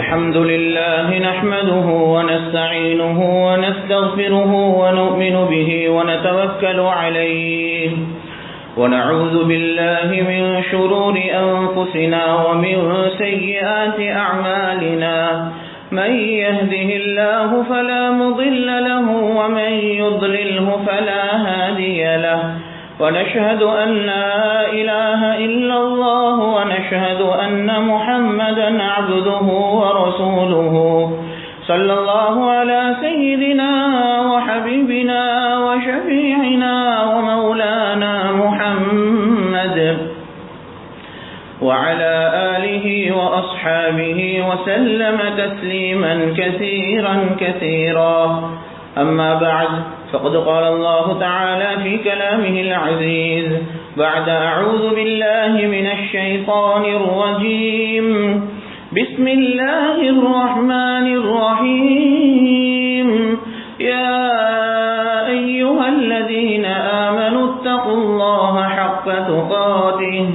الحمد لله نحمده ونستعينه ونستغفره ونؤمن به ونتوكل عليه ونعوذ بالله من شرور أنفسنا ومن سيئات أعمالنا من يهده الله فلا مضل له ومن يضلله فلا هادي له ونشهد أن لا إله إلا الله ونشهد أن محمدا عبده ورسوله صلى الله على سيدنا وحبيبنا وشفيعنا ومولانا محمد وعلى آله وأصحابه وسلم تسليما كثيرا أما بعد فقد قال الله تعالى في كلامه العزيز بعد أعوذ بالله من الشيطان الرجيم بسم الله الرحمن الرحيم يا أيها الذين آمنوا اتقوا الله حق تقاته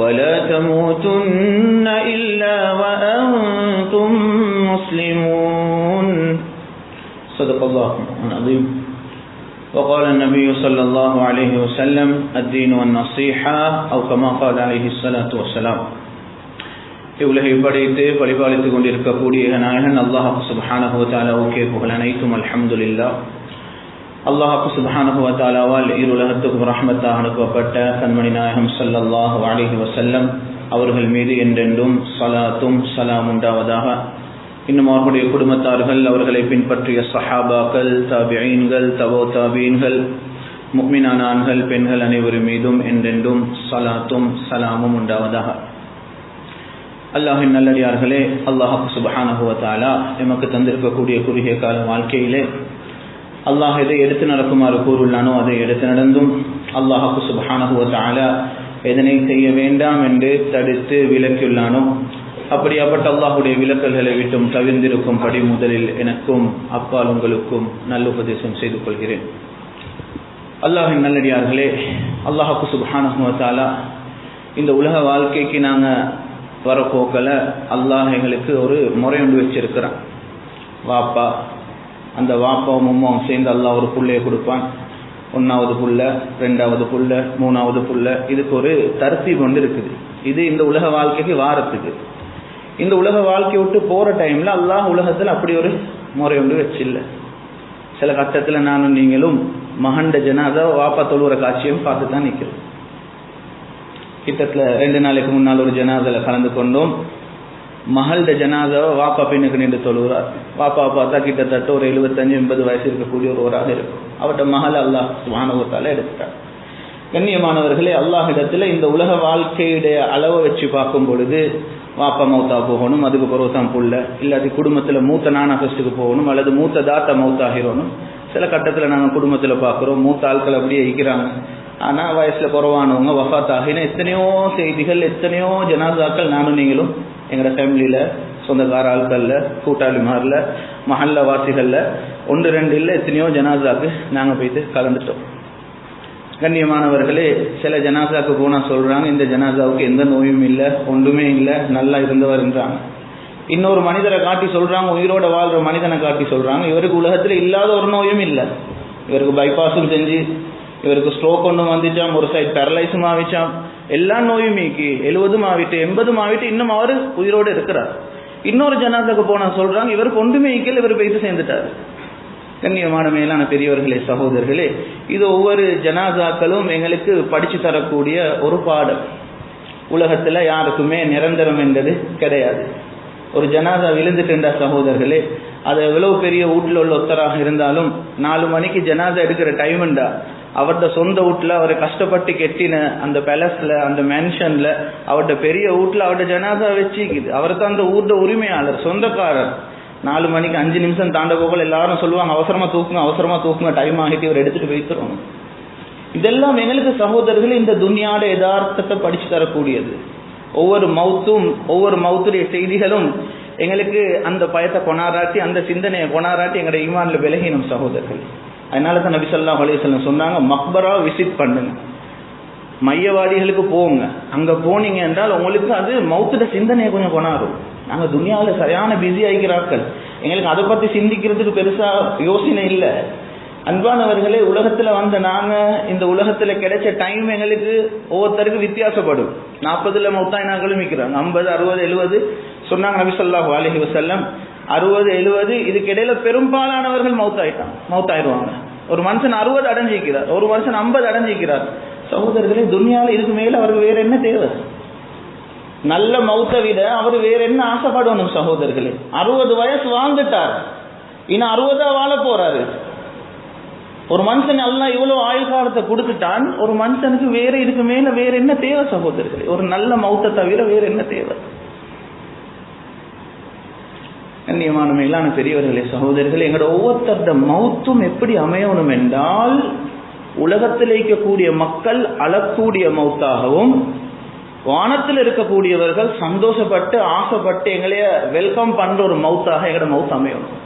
ولا تموتن إلا وأنتم مسلمون صدق الله العظيم وقال النبي صلى الله عليه وسلم الدين والنصيحة أو كما قال عليه الصلاة والسلام இவ்வுலகை படைத்து பரிபாலித்துக் கொண்டிருக்கக்கூடிய நாயகன் அல்லாஹ் சுப்ஹானஹு வ தஆலாவுக்கே புகழ் அனைத்தும் அல்ஹம்துலில்லாஹ். அல்லாஹ் சுப்ஹானஹு வ தஆலாவால் இருலகத்துக்கும் ரஹ்மத்தாக அனுப்பப்பட்ட கண்மணி நாயகம் ஸல்லல்லாஹு அலைஹி வஸல்லம் அவர்கள் மீது என்றென்றும் ஸலாத்தும் ஸலாம் உண்டாவதாக. இன்னும் அவர்களுடைய குடும்பத்தார்கள், அவர்களை பின்பற்றிய சஹாபாக்கள், தாபிஈன்கள், தபோ தாபீன்கள், முஃமினான ஆண்கள் பெண்கள் அனைவரும் மீதும் என்றென்றும் ஸலாத்தும் ஸலாமும் உண்டாவதாக. அல்லாஹின் நல்லடியார்களே, அல்லாஹ் சுப்ஹானஹு வ தஆலா எமக்கு தந்திருக்கக்கூடிய குறுகிய கால வாழ்க்கையிலே அல்லாஹ் எதை எடுத்து நடக்குமாறு கூறுள்ளானோ அதை எடுத்து நடந்தும், அல்லாஹ் சுப்ஹானஹு வ தஆலா எதனை செய்ய வேண்டாம் என்று தடுத்து விலக்கியுள்ளானோ அப்படியாப்பட்ட அல்லாஹுடைய விலக்கல்களை விட்டும் தவிர்ந்திருக்கும்படி முதலில் எனக்கும் அப்பால் உங்களுக்கும் நல்லுபதேசம் செய்து கொள்கிறேன். அல்லாஹின் நல்லடியார்களே, அல்லாஹ் சுப்ஹானஹு வ தஆலா இந்த உலக வாழ்க்கைக்கு நாங்கள் வரப்போக்கல அல்லாஹ் எங்களுக்கு ஒரு முறை ஒன்று வச்சிருக்கிறான். வாப்பா, அந்த வாப்பாவும் அம்மாவும் சேர்ந்து அல்லாஹ் ஒரு புள்ளையை கொடுப்பான். 1வது புள்ள, 2வது புள்ள, 3வது புள்ள, இதுக்கு ஒரு தர்த்தீப் ஒன்று இருக்குது. இது இந்த உலக வாழ்க்கைக்கு வாரத்துக்கு. இந்த உலக வாழ்க்கையை விட்டு போகிற டைமில் அல்லாஹ் உலகத்தில் அப்படி ஒரு முறை ஒன்று வச்சில்லை. சில கட்டத்தில் நானும் நீங்களும் மகண்ட ஜனாதா வாப்பா தொழுகிற காட்சியும் பார்த்து தான் நிற்கிறோம். கிட்டத்தில் 2 நாளைக்கு முன்னால் ஒரு ஜனாதாவில் கலந்து கொண்டோம். மகள்ட ஜனாதாவை வாப்பா பெண்ணுக்கு நின்று தொழுகிறார். வாப்பாவை பார்த்தா கிட்டத்தட்ட ஒரு 75-80 வயசு இருக்கக்கூடிய ஒருவராக இருக்கும். அவர்கிட்ட மகள் அல்லாஹ் சுப்ஹானஹு வ தஆலா எடுத்துட்டார். கண்ணியமானவர்களே, அல்லாஹ்விடத்தில் இந்த உலக வாழ்க்கையுடைய அளவை வச்சு பார்க்கும் பொழுது வாப்பா மௌத்தா போகணும், அதுக்கு பிறகு தான் புள்ள, இல்லாட்டி குடும்பத்தில் மூத்த நானா ஃபஸ்ட்டுக்கு போகணும், அல்லது மூத்த தாத்தா மௌத்தாகிடணும். சில கட்டத்தில் நாங்கள் குடும்பத்தில் பார்க்குறோம் மூத்த ஆட்கள் அப்படியே இருக்கிறாங்க, ஆனால் வயசில் குறவானவங்க வஃபாத் ஆகினா எத்தனையோ செய்திகள், எத்தனையோ ஜனாசாக்கள் நானும் நீங்களும் எங்களோட ஃபேமிலியில், சொந்தக்கார ஆட்களில், கூட்டாளிமாரில், மஹல்ல வாசிகளில் 1-2 இல்லை எத்தனையோ ஜனாசாக்கு நாங்கள் போய்த்து கலந்துட்டோம். கண்ணியமானவர்களே, சில ஜனாசாக்கு போனால் சொல்கிறாங்க இந்த ஜனாசாவுக்கு எந்த நோயும் இல்லை, ஒன்றுமே இல்லை, நல்லா இருந்தவர்ன்றாங்க. இன்னொரு மனிதரை காட்டி சொல்கிறாங்க, உயிரோட வாழ்கிற மனிதனை காட்டி சொல்கிறாங்க இவருக்கு உலகத்தில் இல்லாத ஒரு நோயும் இல்லை, இவருக்கு பைபாஸும் செஞ்சு, இவருக்கு ஸ்ட்ரோக் ஒன்றும் வந்துச்சாம், ஒரு சைட் பேரலைஸும் ஆகிச்சாம், எல்லா நோயும் நீக்கி 70 ஆகிட்டு 80 ஆகிட்டு இன்னும் அவர் உயிரோடு இருக்கிறார். இன்னொரு ஜனாசாக்கு போனால் சொல்கிறாங்க இவருக்கு ஒன்றுமே ஈக்கல், இவர் போய்த்து சேர்ந்துட்டார். கண்ணியமான மேலான பெரியவர்களே, சகோதரர்களே, இது ஒவ்வொரு ஜனாசாக்களும் எங்களுக்கு படித்து தரக்கூடிய ஒரு பாடம். உலகத்தில் யாருக்குமே நிரந்தரம் என்றது கிடையாது. ஒரு ஜனாசா விழுந்துட்டுண்டா சகோதரர்களே, அது எவ்வளவு பெரிய வீட்டில் உள்ள ஒருத்தராக இருந்தாலும் 4 மணிக்கு ஜனாசா எடுக்கிற டைமுண்டா அவர்கிட்ட சொந்த வீட்டில் அவரை கஷ்டப்பட்டு கெட்டின அந்த பேலஸில், அந்த மேன்ஷனில், அவர்கிட்ட பெரிய வீட்டில் அவர்கிட்ட ஜனாசா வச்சுக்குது. அவர் தான் அந்த ஊர்ட உரிமையாளர், சொந்தக்காரர். 4 மணிக்கு 5 நிமிஷம் தாண்ட போகல எல்லாரும் சொல்லுவாங்க அவசரமாக தூக்குங்க, டைம் ஆகிட்டு இவர் எடுத்துகிட்டு போய்த்துருவாங்க. இதெல்லாம் எங்களுக்கு சகோதரர்கள் இந்த துன்யாட யதார்த்தத்தை படித்து தரக்கூடியது. ஒவ்வொரு மௌத்துடைய செய்திகளும் எங்களுக்கு அந்த பயத்தை கொணாராட்டி, அந்த சிந்தனையை கொணாராட்டி எங்களுடைய ஈமான்ல விலகினும் சகோதரர்கள். அதனால தான் நபி ஸல்லல்லாஹு அலைஹி வஸல்லம் சொன்னாங்க, மக்பரா விசிட் பண்ணுங்க, மையவாடிகளுக்கு போங்க. அங்கே போனீங்க என்றால் உங்களுக்கு அது மௌத்துட சிந்தனையை கொஞ்சம் கொணாரும். நாங்கள் துனியாவில் சரியான பிஸி ஆகிக்கிறார்கள், எங்களுக்கு அதை பற்றி சிந்திக்கிறதுக்கு பெருசாக யோசனை இல்லை. அன்பானவர்களே, உலகத்தில் வந்த நாங்கள் இந்த உலகத்தில் கிடைச்ச டைம் எங்களுக்கு ஒவ்வொருத்தருக்கு வித்தியாசப்படும். 40 மௌத்தாயினாங்களும் இருக்கிறாங்க, 50, 60, 70 சொன்னாங்க நபி ஸல்லல்லாஹு அலைஹி வஸல்லம். 60, 70 இதுக்கு இடையில பெரும்பாலானவர்கள் மௌத்தாயிடுவாங்க. ஒரு மனுஷன் 60 அடைஞ்சிக்கிறார், ஒரு மனுஷன் 50 அடைஞ்சிக்கிறார். சகோதரர்களே, துனியாவில் இதுக்கு மேலே அவருக்கு வேற என்ன தேவை? நல்ல மௌத்தை விட அவர் வேற என்ன ஆசைப்படணும்? சகோதரர்களே, 60 வயசு வாழ்ந்துட்டார், இன்னும் 60 வாழ போறாரு. ஒரு மனுஷன் அல்லாஹ் இவ்வளவு ஆயுள் காலத்தை கொடுத்துட்டான், ஒரு மனுஷனுக்கு வேற இதுக்கு மேல வேற என்ன தேவை? சகோதரர்களே, ஒரு நல்ல மௌத்தை தவிர வேற என்ன தேவை? கண்ணியமான மேலான பெரியவர்களே, சகோதரர்களே, எங்களோட ஒவ்வொருத்தருட மௌத்தும் எப்படி அமையணும் என்றால், உலகத்தில் இருக்கக்கூடிய மக்கள் அழக்கூடிய மௌத்தாகவும், வானத்தில் இருக்கக்கூடியவர்கள் சந்தோஷப்பட்டு ஆசைப்பட்டு எங்களைய வெல்கம் பண்ற ஒரு மௌத்தாக எங்களோட மௌத் அமையணும்.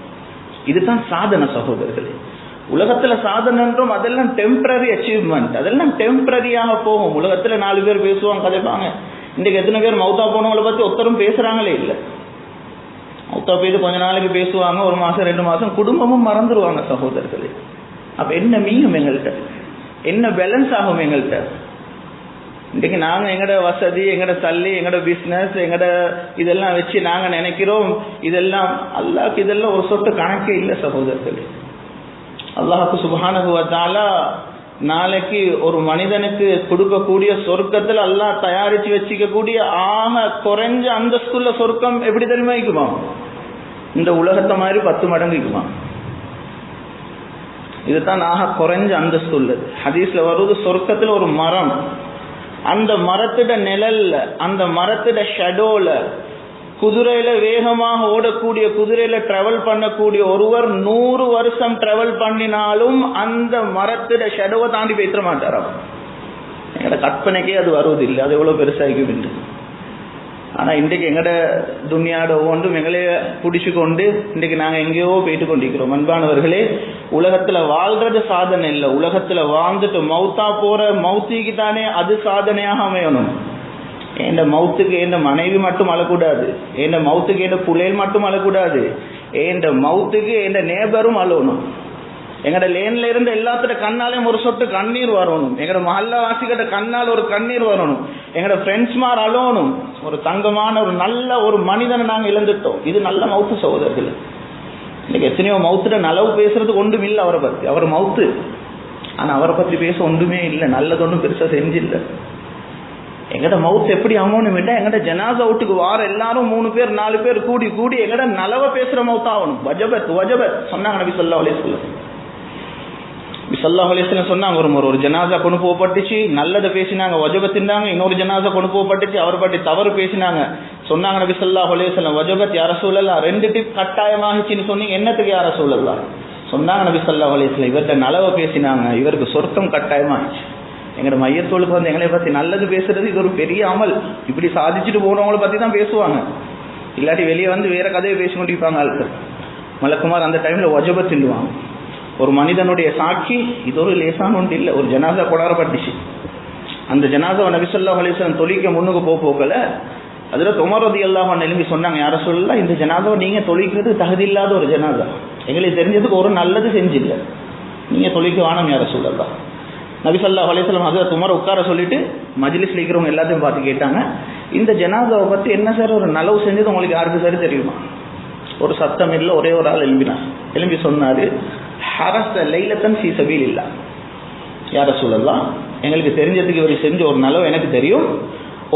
இதுதான் சாதனை சகோதரர்களே. உலகத்துல சாதனை என்றும் அதெல்லாம் டெம்பரரி அச்சீவ்மெண்ட், அதெல்லாம் டெம்பரரியாக போகும். உலகத்துல 4 பேர் பேசுவாங்க, கதைப்பாங்க. இன்றைக்கு எத்தனை பேர் மௌத்தா போனவங்களை பத்தி ஒருத்தரும் பேசுறாங்களே இல்லை. மௌத்தா போயிட்டு கொஞ்ச நாளைக்கு பேசுவாங்க, 1 மாசம் 2 மாசம், குடும்பமும் மறந்துடுவாங்க சகோதரர்களே. அப்ப என்ன மீயும் எங்கள்கிட்ட, என்ன பேலன்ஸ் ஆகும் எங்கள்கிட்ட? இன்றைக்கு நாங்க எங்கட வசதி, எங்கட சல்லி, எங்கட பிசினஸ், எங்கட இதெல்லாம் வச்சு நாங்க நினைக்கிறோம் இதெல்லாம். அல்லாஹ்க்கு இதெல்லாம் ஒரு சொட்டு கணக்கே இல்லை சகோதரர்களே. அல்லாஹ்க்கு சுப்ஹானஹு வ தஆலா நாளைக்கு ஒரு மனிதனுக்கு கொடுக்கக்கூடிய சொர்க்கத்தில் அல்லாஹ் தயாரிச்சு வச்சுக்கக்கூடிய ஆக குறைஞ்ச அந்தஸ்துள்ள சொர்க்கம் எப்படி தெரியுமா இருக்குமா? இந்த உலகத்தை மாதிரி 10 மடங்கு இருக்குமா? இதுதான் ஆக குறைஞ்ச அந்தஸ்து உள்ளது. ஹதீஸ்ல வருவது, சொர்க்கத்தில் ஒரு மரம், அந்த மரத்திட நிழல்ல, அந்த மரத்திட ஷடோல, குதிரையில வேகமாக ஓடக்கூடிய குதிரையில டிராவல் பண்ணக்கூடிய ஒருவர் 100 வருஷம் டிராவல் பண்ணினாலும் அந்த மரத்திட ஷடோவை தாண்டி போயிட மாட்டாராம். எங்கட கற்பனைக்கே அது வருவதில்லை, அது எவ்வளவு பெருசாகிக்கும். ஆனா இன்றைக்கு எங்கட துனியாட ஒவ்வொன்றும் எங்களைய பிடிச்சு கொண்டு இன்றைக்கு நாங்க எங்கேயோ போயிட்டு கொண்டிருக்கிறோம். அன்பானவர்களே, உலகத்துல வாழ்றது சாதனை இல்லை, உலகத்துல வாழ்ந்துட்டு மௌத்தா போற மௌத்திக்கு தானே அது சாதனையாக அமையணும். என் மௌத்துக்கு என் மனைவி மட்டும் அழக்கூடாது, என் மௌத்துக்கு என் புள்ளைகள் மட்டும் அழக்கூடாது, என் மௌத்துக்கு என் நேபரும் அழணும். எங்கட லேன்ல இருந்து எல்லாத்தோட கண்ணாலையும் ஒரு சொட்டு கண்ணீர் வரணும், எங்கட மஹல்லா வாசிக்கிட்ட கண்ணால் ஒரு கண்ணீர் வரணும், எங்கட ஃப்ரெண்ட்ஸ் மார் அழணும். ஒரு தங்கமான ஒரு நல்ல ஒரு மனிதனை நாங்க இழந்துட்டோம். இது நல்ல மௌத்து சகோதரர்கள். இன்னைக்கு எத்தனையோ மௌத்துல நலவு பேசுறதுக்கு ஒன்றும் இல்லை அவரை பத்தி. அவர் மௌத்து, ஆனா அவரை பத்தி பேச ஒன்றுமே இல்லை, நல்லது ஒன்றும் பெருசா செஞ்சில்லை. எங்கட மவுத் எப்படி ஆகணும் விட்டா, எங்கட ஜனாசா வீட்டுக்கு வார எல்லாரும் 3 பேர் 4 பேர் கூடி கூடி எங்கட நலவ பேசுற மவுத் ஆகணும். வஜபத் வஜபத் சொன்னாங்க நபி ஸல்லல்லாஹு அலைஹி வஸல்லம். நபி ஸல்லல்லாஹு அலைஹி வஸல்லம் சொன்னாங்க, ஒரு ஜனாசா கொண்டு போகப்பட்டுச்சு, நல்லதை பேசினாங்க, வஜபத்தின்றாங்க. இன்னொரு ஜனாசா கொண்டு போகப்பட்டுச்சு, அவர் பற்றி தவறு பேசினாங்க. சொன்னாங்க நபி ஸல்லல்லாஹு அலைஹி வஸல்லம், வஜபத் யா ரசூலல்லாஹ், 2 டிப் கட்டாயமாகிச்சுன்னு சொன்னீங்க, என்னத்துக்கு யா ரசூலல்லாஹ்? சொன்னாங்க நபி ஸல்லல்லாஹு அலைஹி வஸல்லம், இவர்கிட்ட நலவை பேசினாங்க, இவருக்கு சொர்க்கம் கட்டாயமாகிச்சு. எங்களோட மையத்தோளுக்கு வந்து எங்களை பத்தி நல்லது பேசுறது இது ஒரு பெரிய அமல். இப்படி சாதிச்சுட்டு போனவங்களை பத்தி தான் பேசுவாங்க, இல்லாட்டி வெளியே வந்து வேற கதையை பேசிக்கொண்டிருப்பாங்க ஆட்கள். மலக்குமார் அந்த டைம்ல வஜபத்திடுவாங்க. ஒரு மனிதனுடைய சாட்சி இது ஒரு லேசான ஒன்று இல்லை. ஒரு ஜனாசா கொடாரப்பட்டுச்சு, அந்த ஜனாசாவை நபி ஸல்லல்லாஹு அலைஹி வஸல்லம் தொழிக்க முன்னுக்கு போகல, அதுல உமர் ரலியல்லாஹு அன்ஹு எழும்பி சொன்னாங்க, யா ரசூலல்லாஹ், இந்த ஜனாசாவை நீங்க தொழிக்கிறது தகுதி இல்லாத ஒரு ஜனாசா, எங்களுக்கு தெரிஞ்சதுக்கு ஒரு நல்லது செஞ்சில்லை, நீங்க தொழிக்க வேணாம் யா ரசூலல்லாஹ். நபி ஸல்லல்லாஹு அலைஹி வஸல்லம் ஹஜ்ரத் உமர் உட்கார சொல்லிட்டு மஜ்லிஸ்ல இருக்கிறவங்க எல்லாத்தையும் பார்த்து கேட்டாங்க, இந்த ஜனாசாவை பத்தி என்ன சார் ஒரு நலவு செஞ்சது உங்களுக்கு யாருக்கு சரி தெரியுமா? ஒரு சத்தம் இல்லை, ஒரே ஒரு ஆள் எழும்பி சொன்னாரு, ஹரஸ லைலத்தன் ஃபீ சபீலில்லாஹ். யா ரசூலல்லாஹ், எங்களுக்கு தெரிஞ்சதுக்கு இவர் செஞ்ச ஒரு நலவு எனக்கு தெரியும்.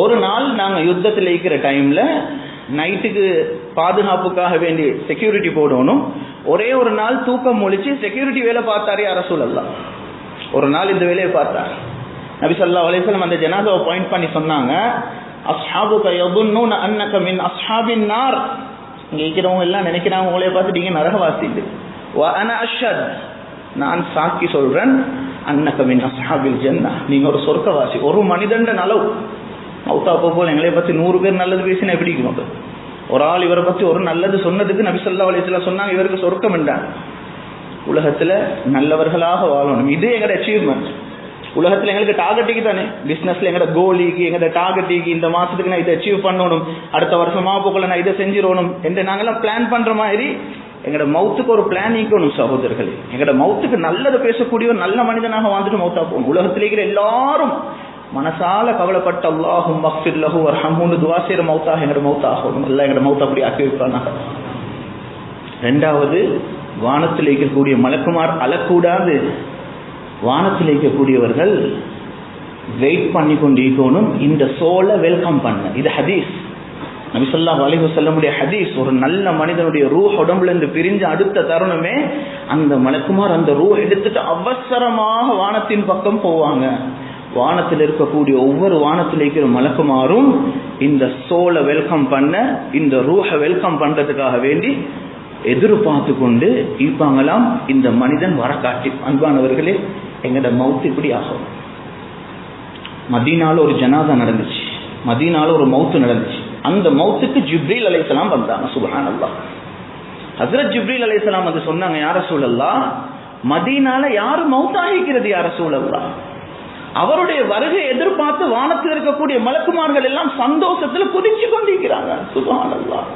ஒரு நாள் நாங்க யுத்தத்தில் இருக்கிற டைம்ல நைட்டுக்கு பாதுகாப்புக்காக வேண்டி செக்யூரிட்டி போடணும், ஒரே ஒரு நாள் தூக்கம் முழிச்சு செக்யூரிட்டி வேலை பார்த்தாரு யா ரசூலல்லாஹ். ஒரு நாள் இந்த வேலையை பார்த்தார். நபி ஸல்லல்லாஹு அலைஹி வஸல்லம் அந்த ஜனாசாவை பாயிண்ட் பண்ணி சொன்னாங்க, அஸ்ஹாபுக யظنون انك من اصحاب النار, இங்க இருக்கிறவங்க எல்லாம் நினைக்கிறாங்க உங்களைய பார்த்து நீங்க நரகவாசி. وانا اشهد, நான் சாட்சி சொல்றேன், انك من اصحاب الجنه, நீங்க ஒரு சொர்க்கவாசி. ஒரு மனிதண்ட நலவு மௌத்தா போல எங்களை பத்தி 100 பேர் நல்லது பேசினா எப்படி இருக்கும்? ஒரு ஆள் இவரை பத்தி ஒரு நல்லது சொன்னதுக்கு நபி ஸல்லல்லாஹு அலைஹி வஸல்லம் சொன்னாங்க இவருக்கு சொர்க்கம் என்றாங்க. உலகத்துல நல்லவர்களாக வாழணும், இது எங்களோட அச்சீவ்மெண்ட். உலகத்துல எங்களுக்கு டார்கெட்டுக்கு தானே, பிசினஸ்ல எங்களோட கோலிக்கு எங்களோட டார்கெட்டுக்கு இந்த மாசத்துக்கு நான் இதை அச்சீவ் பண்ணணும், அடுத்த வருஷமா போக்குள்ள நான் இதை செஞ்சிடணும் என்று நாங்கெல்லாம் பிளான் பண்ற மாதிரி எங்களோட மவுத்துக்கு ஒரு பிளான் ஈக்கணும் சகோதரர்களே. எங்களோட மவுத்துக்கு நல்லது பேசக்கூடிய ஒரு நல்ல மனிதனாக வாழ்ந்துட்டு மவுத்தா போகணும். உலகத்தில் இருக்கிற எல்லாரும் மனசால கவலைப்பட்ட அல்லாஹும் மக்ஃபிர் லஹு வர்ஹம்ஹுன்னு துஆ செய்யற மவுத்தாக எங்களோட மவுத்தாகணும். அல்லாஹ் எங்களோட மவுத் அப்படி ஆக்கி வைப்பானாக. ரெண்டாவது, வானத்தில் இருக்கக்கூடிய மலக்குமார் அழக்கூடாது. வானத்தில் இருக்கக்கூடியவர்கள் வெயிட் பண்ணி கொண்டு இருக்கணும் இந்த சோலை வெல்கம் பண்ண. இது ஹதீஸ், நபி ஸல்லல்லாஹு அலைஹி வஸல்லமுடைய ஹதீஸ். ஒரு நல்ல மனிதனுடைய ரூஹ் உடம்புல இருந்து பிரிஞ்ச அடுத்த தருணமே அந்த மலக்குமார் அந்த ரூஹ் எடுத்துட்டு அவசரமாக வானத்தின் பக்கம் போவாங்க. வானத்தில் இருக்கக்கூடிய ஒவ்வொரு வானத்தில் இருக்கிற மலக்குமாரும் இந்த சோலை வெல்கம் பண்ண, இந்த ரூஹை வெல்கம் பண்றதுக்காக வேண்டி எதிர்பார்த்து கொண்டு இருப்பாங்களாம். இந்த மனிதன் வர காட்டி. அன்பானவர்களே, எங்கட மவுத் இப்படி ஆகும். மதீனால ஒரு ஜனாதா நடந்துச்சு, மதீனால ஒரு மவுத்து நடந்துச்சு. அந்த மவுத்துக்கு ஜிப்ரீல் அலைஹிஸ்ஸலாம் வந்தாங்க. சுப்ஹானல்லாஹ். ஹஜ்ரத் ஜிப்ரீல் அலைஹிஸ்ஸலாம் வந்து சொன்னாங்க, யா ரசூலல்லாஹ், மதீனால யாரு மவுத் ஆகிக்கிறது யா ரசூலல்லாஹ்? அவருடைய வருகை எதிர்பார்த்து வானத்தில் இருக்கக்கூடிய மலக்குமார்கள் எல்லாம் சந்தோஷத்துல குதிச்சு கொண்டிருக்கிறாங்க. சுப்ஹானல்லாஹ்.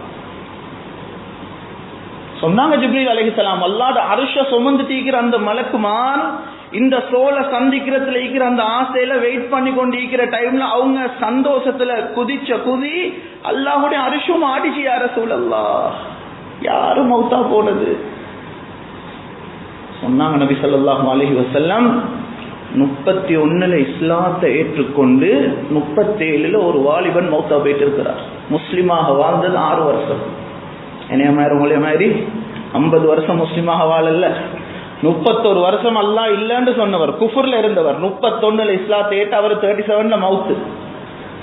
சொன்னாங்க ஜிப்ரீல் அலைஹிஸ்ஸலாம், அல்லாஹ்வுடைய அர்ஷை சுமந்து தீக்கிற அந்த மலக்குமார் இந்த சோலை சந்திக்கிறதுல இருக்கிற அந்த ஆசையில வெயிட் பண்ணி கொண்டு இருக்கிற டைம்ல அவங்க சந்தோஷத்துல குதிச்ச குதி அல்லாஹ்வுடைய அர்ஷும் ஆடிச்சு. யா ரசூலல்லாஹ், யாரும் மௌத்தா போனது? சொன்னாங்க நபி ஸல்லல்லாஹு அலைஹி வஸல்லம், 31 இஸ்லாத்தை ஏற்றுக்கொண்டு 37 ஒரு வாலிபன் மௌத்தா போயிட்டு இருக்கிறார். முஸ்லிமாக வாழ்ந்தது 6 வருஷம். என்னைய மாதிரி உங்களே மாதிரி 50 வருஷம் முஸ்லிமாக வாழல. 31 வருஷம் அல்லாஹ் இல்லைன்னு சொன்னவர், குஃபர்ல இருந்தவர். 31 இஸ்லாத்தை ஏற்று அவர் 37 மவுத்து.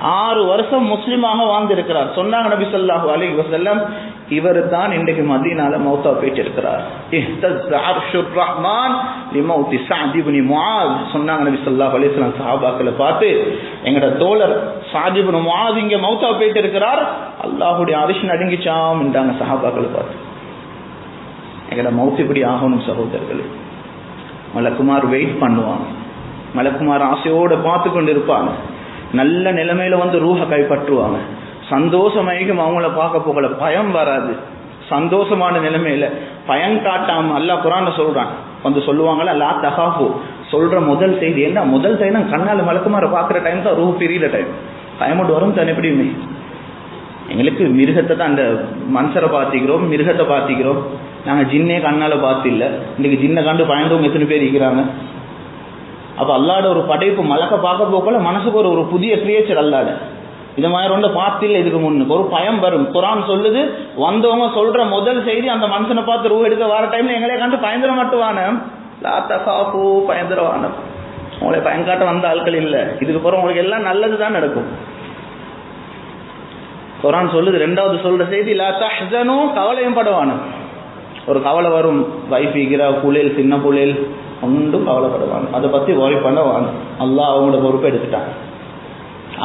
6 வருஷம் முஸ்லிமாக வாழ்ந்திருக்கிறார். சொன்னாங்க நபி ஸல்லல்லாஹு அலைஹி வஸல்லம், இவர் தான் இன்றைக்கு மதீனால மௌத்தா போயிட்டு இருக்கிறார். இஹ்தஸ்ஸ அர்ஷுர் ரஹ்மான் லிமௌத்தி ஸஅத் இப்னு முஆஸ். சொன்னாங்க நபி ஸல்லல்லாஹு அலைஹி வஸல்லம் சஹாபாக்களை பார்த்து, எங்கட தோழர் ஸஅத் இப்னு முஆஸ் இங்க மௌத்தா போயிட்டு இருக்கிறார், அல்லாஹ்வுடைய அர்ஷ் நடுங்கிச்சாம் என்றாங்க சஹாபாக்களை பார்த்து. எங்கட மௌத் இப்படி ஆகணும் சகோதரர்களே. மலக்குமார் வெயிட் பண்ணுவாங்க, மலக்குமார் ஆசையோட பார்த்து கொண்டு இருப்பாங்க. நல்ல நிலைமையில வந்து ரூஹ கைப்பற்றுவாங்க. சந்தோஷமாயிக்கும் அவங்கள பார்க்க போகல, பயம் வராது. சந்தோஷமான நிலைமையில பயம் காட்டாம அல்லாஹ் குர்ஆன்ல சொல்றான். வந்து சொல்லுவாங்கல்ல, லா தகாஃபு. சொல்ற முதல் செய்தி என்ன? முதல் செய்தி கண்ணால மலக்குமார பாக்குற டைம் தான் ரூஹ் பிரியிற டைம். பயமோடு வரும் தானே. எப்படியுமே எங்களுக்கு மிருகத்தை தான், அந்த மனுஷரை பார்த்திக்கிறோம், மிருகத்தை பார்த்திக்கிறோம். நாங்க ஜின்னே கண்ணால பார்த்து இல்லை. இன்னைக்கு ஜின்னை கண்டு பயந்தவங்க எத்தனை பேர் இருக்கிறாங்க? அப்ப அல்லாட ஒரு படைப்பு மலக்க பார்க்க போக்கல மனசுக்கு ஒரு புதிய கிரியேச்சர் அல்லாட. இது மாதிரி ஒன்று பார்த்தில்லை இதுக்கு முன்னுக்கு ஒரு பயம் வரும். குர்ஆன் சொல்லுது, வந்தவங்க சொல்ற முதல் செய்தி அந்த மனுஷனை பார்த்து ரூஹ் எடுக்க வர டைம்ல எங்களே கண்டு பயந்துட மாட்டுவான. லா தகாஃபு, பயந்துருவான. உங்களை பயங்காட்ட வந்த ஆட்கள் இல்லை. இதுக்கு பிறகு உங்களுக்கு எல்லாம் நல்லது தான் நடக்கும். குர்ஆன் சொல்லுது, ரெண்டாவது சொல்ற செய்தி, லா தஹ்ஸனு, கவலையும் படுவான. ஒரு கவலை வரும், வைஃபிக்கிற புள்ளேல், சின்ன புள்ளேல் ஒன்றும் கவலைப்படுவாங்க. அதை பத்தி ஒரி பண்ணவாங்க. அல்லாஹ் அவங்களோட பொறுப்பை எடுத்துட்டாங்க.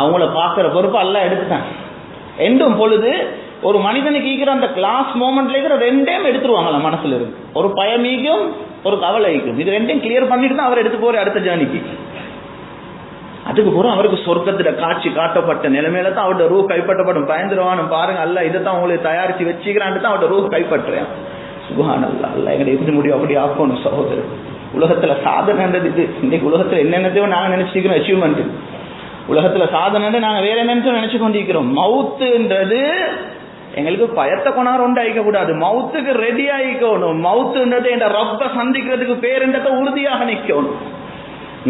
அவங்கள பார்க்குற பொறுப்பு அல்லாஹ் எடுத்துட்டாங்க. எண்டும் பொழுது ஒரு மனிதனுக்கு ஈக்கிற அந்த கிளாஸ் மோமெண்ட்ல இருக்கிற ரெண்டையும் எடுத்துருவாங்களா மனசுல இருக்கு. ஒரு பயமீக்கும் ஒரு கவலைக்கும். இது ரெண்டையும் கிளியர் பண்ணிட்டு தான் அவர் எடுத்து போற அடுத்த ஜானிக்கு. அதுக்கு பிறகு அவருக்கு சொர்க்கத்துல காட்சி காட்டப்பட்ட நிலைமையில தான் அவரோட ரூஹ் கைப்பற்றப்படும். பயந்துருவானு பாருங்க, அல்லாஹ் இதைத்தான் உங்களுக்கு தயாரிச்சு வச்சுக்கிறான்ட்டு தான் அவரோட ரூஹ் கைப்பற்றுறேன். சுப்ஹானல்லாஹ். அல்லாஹ் எங்களை எப்படி முடியும் அப்படி ஆக்கணும் சகோதரர். உலகத்துல சாதனைன்றது இது. இன்னைக்கு உலகத்துல என்னென்னத்தையோ நாங்க நினைச்சிக்கிறோம் அச்சீவ்மெண்ட். உலகத்துல சாதனை நாங்க வேற என்னன்னு நினைச்சு கொண்டிருக்கிறோம். மவுத்துன்றது எங்களுக்கு பயத்தை கொண்டாட ஒன்று ஆகிக்க கூடாது. மவுத்துக்கு ரெடி ஆகிக்கணும். மவுத்துன்றது என் ரப்ப சந்திக்கிறதுக்கு பேருன்றதை உறுதியாக நிற்கணும்.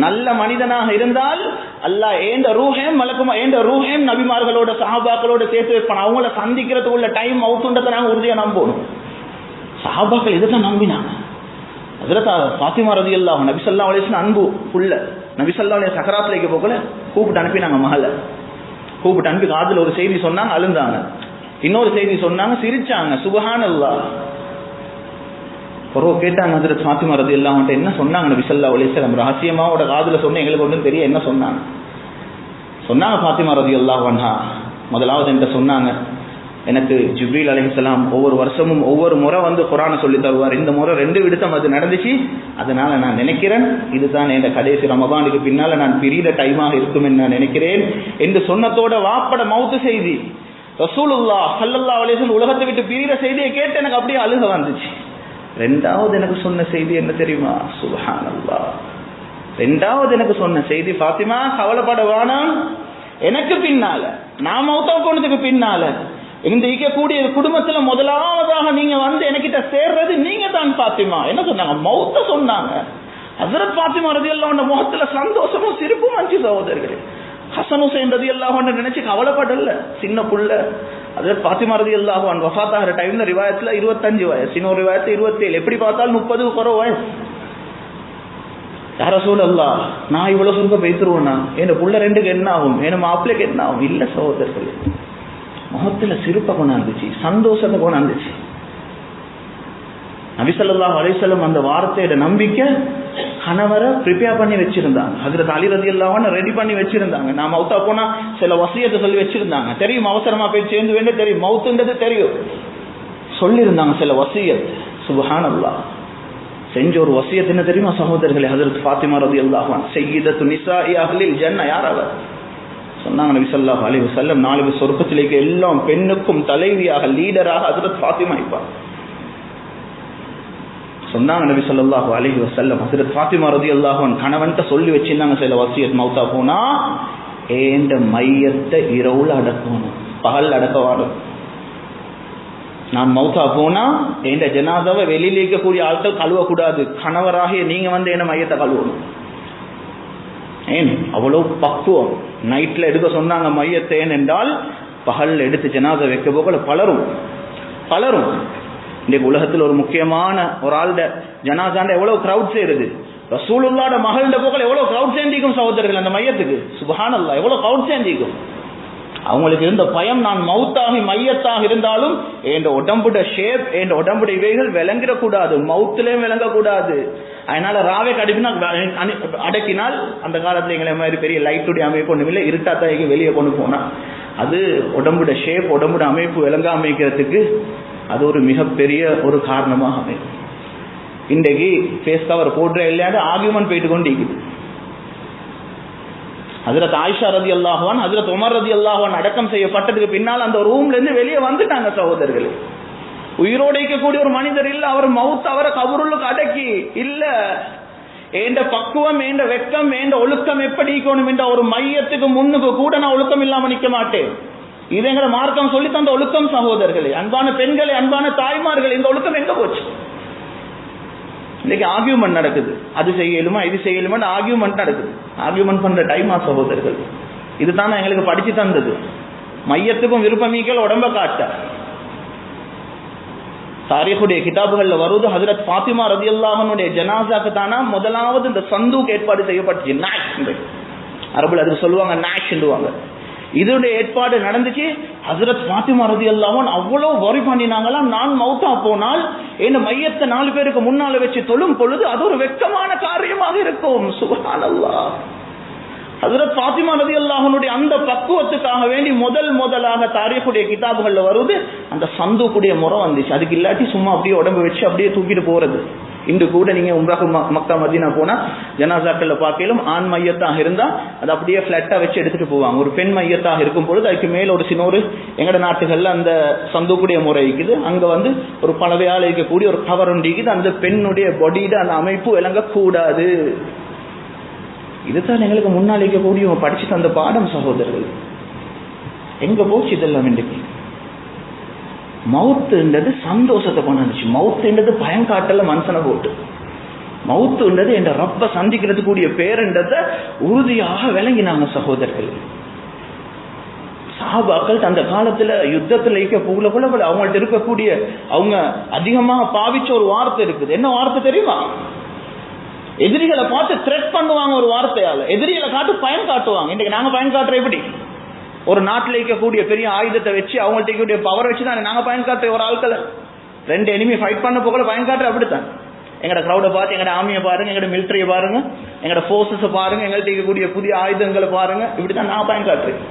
நல்ல மனிதனாக இருந்தால் அல்லாஹ் ஏண்ட ரூஹேம் மலக்குமா ஏண்ட ரூஹேம் நபிமார்களோட சஹாபாக்களோட சேர்த்து வைப்பான். அவங்கள சந்திக்கிறதுக்கு உள்ள டைம் மவுத்துன்றதை நாங்க உறுதியா நம்பணும். சஹாபாக்கள் இதைதான் நம்பினாங்க. ஹஜ்ரத் ஃபாத்திமா ரலியல்லாஹு அன்ஹா, நபி ஸல்லல்லாஹு அலைஹி வஸல்லம் அன்பு புள்ள, நபி ஸல்லல்லாஹு அலைஹி சக்கராத்துல இருக்க போகல கூப்பிட்டு அனுப்பினாங்க. மகள கூப்பிட்டு அனுப்பி காதுல ஒரு செய்தி சொன்னாங்க, அழுந்தாங்க. இன்னொரு செய்தி சொன்னாங்க, சிரிச்சாங்க. சுப்ஹானல்லாஹ். ஒரு கேட்டாங்க ஹஜ்ரத் ஃபாத்திமா ரலியல்லாஹு அன்ஹா என்ன சொன்னாங்க நபி ஸல்லல்லாஹு அலைஹி வஸல்லம்? ரகசியமாவோட காதுல சொன்ன எங்களுக்கு ஒன்றும் தெரிய என்ன சொன்னாங்க? சொன்னாங்க ஃபாத்திமா ரலியல்லாஹு அன்ஹா, முதலாவது என்கிட்ட சொன்னாங்க, எனக்கு ஜிப்ரீல் அலைஹிஸ்ஸலாம் ஒவ்வொரு வருஷமும் ஒவ்வொரு முறை வந்து குர்ஆனை சொல்லி தருவார். இந்த முறை 2 விடுத்தம் அது நடந்துச்சு. அதனால நான் நினைக்கிறேன் இதுதான் என் கடைசி ரமதானுக்கு பின்னால நான் பிரியிற டைமாக இருக்கும் என்று நான் நினைக்கிறேன் என்று சொன்னதோட வாப்பட மௌத்து செய்தி ரசூலுல்லாஹ் ஸல்லல்லாஹு அலைஹி வஸல்லம் உலகத்தை விட்டு பிரியிற செய்தியை கேட்டு எனக்கு அப்படியே அழுக வந்துச்சு. 2வது எனக்கு சொன்ன செய்தி என்ன தெரியுமா? சுப்ஹானல்லாஹ். 2வது எனக்கு சொன்ன செய்தி, ஃபாத்திமா கவலைப்பட வேணாம், எனக்கு பின்னால நான் மௌத்தா போனதுக்கு பின்னால இந்த இருக்கக்கூடிய குடும்பத்துல முதலாவதாக நீங்க வந்து எனக்கிட்ட சேர்றது நீங்க தான் ஃபாத்திமா. என்ன சொன்னாங்க? மௌத்த சொன்னாங்க. ஹஜ்ரத் ஃபாத்திமா ரலியல்லாஹு அன்ஹா முகத்துல சந்தோஷமும் சிரிப்பும் வந்துச்சு சகோதரர்களே. ஹசன் ஹுசைன் ரலியல்லாஹு அன்ஹு நினைச்சு கவலைப்படல, சின்ன புள்ள. ஹஜ்ரத் ஃபாத்திமா ரலியல்லாஹு அன்ஹா வஃபாத் ஆகிற டைம்ல ரிவாயத்துல 25 வயசு, இன்னொரு ரிவாயத்துல 27, எப்படி பார்த்தாலும் 30 குறை வயசு. யா ரசூலல்லாஹ், நான் இவ்வளவு சுருக்க பேசிருவேனா? என் புள்ள 2க்கு என்ன ஆகும்? என் மாப்பிள்ளைக்கு என்ன ஆகும்? இல்ல சகோதரர்களே, முகத்துல சிரிப்பை கொண்டாந்துச்சு, சந்தோஷத்தை கொண்டாந்துச்சு. நபி ஸல்லல்லாஹு அலைஹி வஸல்லம் அந்த வார்த்தையோட நம்பிக்கை கணவரை ப்ரிப்பேர் பண்ணி வச்சிருந்தாங்க. ஹஜ்ரத் அலி ரலியல்லாஹு அன்ஹு ரெடி பண்ணி வச்சிருந்தாங்க. நான் மௌத்தா போனா சில வசியத்தை சொல்லி வச்சிருந்தாங்க. தெரியும், அவசரமா போய் சேர்ந்து வேண்டிய தெரியும், மௌத்துன்றது தெரியும், சொல்லியிருந்தாங்க சில வசியத். சுப்ஹானல்லாஹ். செஞ்ச ஒரு வசியத் என்ன தெரியுமா சகோதரர்களே? ஹஜ்ரத் ஃபாத்திமா ரலியல்லாஹு அன்ஹா சய்யிதத்து நிசாஇ அஹ்லில் ஜன்னah. யார் அவர்? சொன்னாங்க நபி ஸல்லல்லாஹு அலைஹி வஸல்லம், 4 சொர்க்கத்திலேக்கு எல்லாம் பெண்ணுக்கும் தலைவியாக, லீடராக ஹஜ்ரத் ஃபாத்திமா இருப்பார். சொன்னாங்க நபி ஸல்லல்லாஹு அலைஹி வஸல்லம், ஹஜ்ரத் ஃபாத்திமா ரலியல்லாஹு அன்ஹா கணவன்கிட்ட சொல்லி வச்சிருந்தாங்க சில வசியத், மௌத்தா போனா ஏண்ட மையத்தை இரவுல அடக்கணும், பகல் அடக்கவாடு. நான் மௌத்தா போனா ஏண்ட ஜனாதாவை வெளியில இருக்கக்கூடிய ஆட்கள் கழுவக்கூடாது, கணவராகிய நீங்க வந்து என்ன மையத்தை கழுவணும். ஏன் அவ்வளவு பக்குவம். நைட்ல எடுக்க சொன்னாங்க மையத்தை, ஏனென்றால் பகல் எடுத்து ஜனாதா வைக்க போகல பலரும். இன்றைக்கு உலகத்தில் ஒரு முக்கியமான ஒரு ஆளுட ஜனாதாண்ட எவ்வளவு கிரவுட் சேருது. ரசூலுல்லாஹ்ட மகள்ட போகல எவ்வளவு கிரவுட் சேர்ந்திக்கும் சகோதரர்கள் அந்த மையத்துக்கு. சுப்ஹானல்லாஹ், எவ்வளவு கிரவுட் சேர்ந்திக்கும். அவங்களுக்கு இருந்த பயம், நான் மௌத்தாகி மையத்தாக இருந்தாலும் என் உடம்புட ஷேப், என் உடம்புட இவைகள் விளங்கிடக்கூடாது, மௌத்திலையும் விளங்கக்கூடாது. அதனால ராவை அடக்கினால், அந்த காலத்துல எங்களை மாதிரி பெரிய லைட்டுடைய அமைப்பு ஒன்றும் இல்லை, இருட்டாத்தாய்க்கு வெளியே கொண்டு போனா அது உடம்புட ஷேப், உடம்புட அமைப்பு விளங்க அமைக்கிறதுக்கு அது ஒரு மிகப்பெரிய ஒரு காரணமாக அமையும். இன்றைக்கு ஃபேஸ் கவர் போடுற இல்லையாவது ஆர்கியூமெண்ட் போயிட்டு கொண்டு இருக்குது. ஹஜ்ரத் ஆயிஷா ரலியல்லாஹு அன்ஹா, ஹஜ்ரத் உமர் ரலியல்லாஹு அன்ஹு அடக்கம் செய்யப்பட்டதுக்கு பின்னால் அந்த ரூம்ல இருந்து வெளியே வந்துட்டாங்க சகோதரர்களே. உயிரோடு இருக்கக்கூடிய ஒரு மனிதர் இல்ல, அவர் மவுத், அவரை கபருள்ளுக்கு அடக்கி இல்ல. ஏண்ட பக்குவம், ஏண்ட வெக்கம், ஏண்ட ஒழுக்கம் எப்படி இருக்கணும் என்ற ஒரு மையத்துக்கு முன்னுக்கு கூட நான் ஒழுக்கம் இல்லாம நிக்க மாட்டேன். இது எங்களை மார்க்கம் சொல்லி தந்த ஒழுக்கம் சகோதரர்களே. அன்பான பெண்களே, அன்பான தாய்மார்களே, இந்த ஒழுக்கம் எங்க போச்சு? இன்னைக்கு ஆர்கியூமெண்ட் நடக்குது, அது செய்யலுமா இது செய்யலுமா ஆர்கியூமெண்ட் நடக்குது. ஆர்கியூமெண்ட் பண்ற டைமா சகோதரர்கள்? இதுதான் எங்களுக்கு படிச்சு தந்தது. மையத்துக்கும் விருப்பமீக்கள் உடம்ப காட்ட தாரீஹுடைய கிதாபுகள்ல வருது. ஹஜ்ரத் ஃபாத்திமா ரலியல்லாஹு அன்ஹுடைய ஜனாஸாக்கு தானா முதலாவது இந்த சந்தூக் ஏற்பாடு செய்யப்பட்டுச்சு. நாஷ், அரபுல அதுக்கு சொல்லுவாங்க நாஷ் என்றுவாங்க. இதோடைய ஏற்பாடு நடந்துச்சு. ஹஜ்ரத் ஃபாத்திமா ரலியல்லாஹு அன்ஹா அவ்வளவு வரி பண்ணினாங்களாம், நான் மௌத்தா போனால் என்ன மையத்தை 4 பேருக்கு முன்னால வச்சு தொழும் பொழுது அது ஒரு வெட்கமான காரியமாக இருக்கும். சுப்ஹானல்லாஹ். ஹஜ்ரத் ஃபாத்திமா ரலியல்லாஹு அன்ஹுடைய அந்த பக்குவத்துக்காக வேண்டி முதலாக தாரீஹுடைய கிதாபுகள்ல வருது, அந்த சந்தூக்குடைய முறை வந்துச்சு. அதுக்கு இல்லாட்டி சும்மா அப்படியே உடம்பு வச்சு அப்படியே தூக்கிட்டு போறது. இன்று கூட நீங்க உம்ரா மக்கா மதீனா போனா ஜனாசாக்கள்ல பார்க்கலும் ஆண் மையத்தாக இருந்தா அது அப்படியே பிளாட்டா வச்சு எடுத்துட்டு போவாங்க. ஒரு பெண் மையத்தாக இருக்கும் பொழுது அதுக்கு மேல ஒரு சின்ன ஒரு எங்கட நாட்டுகள்ல அந்த சந்தூக்குடைய முறை இருக்குது. அங்க வந்து ஒரு பலவையால் இருக்கக்கூடிய ஒரு கவர் ஒன்றிக்குது. அந்த பெண்ணுடைய பாடியிட அந்த அமைப்பு விளங்க கூடாது. இதுதான் எங்களுக்கு முன்னால் இருக்கக்கூடிய படிச்சு தந்த பாடம் சகோதரர்கள். எங்க போச்சு இதெல்லாம்? இன்றைக்கு மவுத்துன்றது சந்தோஷத்தை கொண்டாந்துச்சு. மவுத்துன்றது பயங்காட்டல மனுஷனை போட்டு. மவுத்துன்றது என்ற ரப்ப சந்திக்கிறது கூடிய பேருன்றத உறுதியாக விளங்கினாங்க சகோதரர்கள். சஹாபாக்கள் அந்த காலத்துல யுத்தத்துல இருக்க போல அவங்கள்ட்ட இருக்கக்கூடிய அவங்க அதிகமாக பாவிச்ச ஒரு வார்த்தை இருக்குது. என்ன வார்த்தை தெரியுமா? எதிரிகளை பார்த்து த்ரெட் பண்ணுவாங்க ஒரு வார்த்தையால. எதிரிகளை காட்டு பயன் காட்டுவாங்க. இன்னைக்கு நாங்க பயன் காட்டுற எப்படி? ஒரு நாட்டில் இருக்கக்கூடிய பெரிய ஆயுதத்தை வச்சு அவங்கள்ட்ட இருக்கக்கூடிய பவர் வச்சு தான் நாங்க பயன் காட்டுற ஒரு ஆட்களை 2 எனிமி ஃபைட் பண்ண போகல பயன் காட்டுற அப்படித்தான். எங்கட கிரௌடை பார்த்து, எங்கட ஆர்மியை பாருங்க, எங்கட மிலிட்டரியை பாருங்க, எங்கட போர்சஸை பாருங்க, எங்கள்கிட்ட இருக்கக்கூடிய புதிய ஆயுதங்களை பாருங்க, இப்படித்தான் நான் பயன் காட்டுறேன்.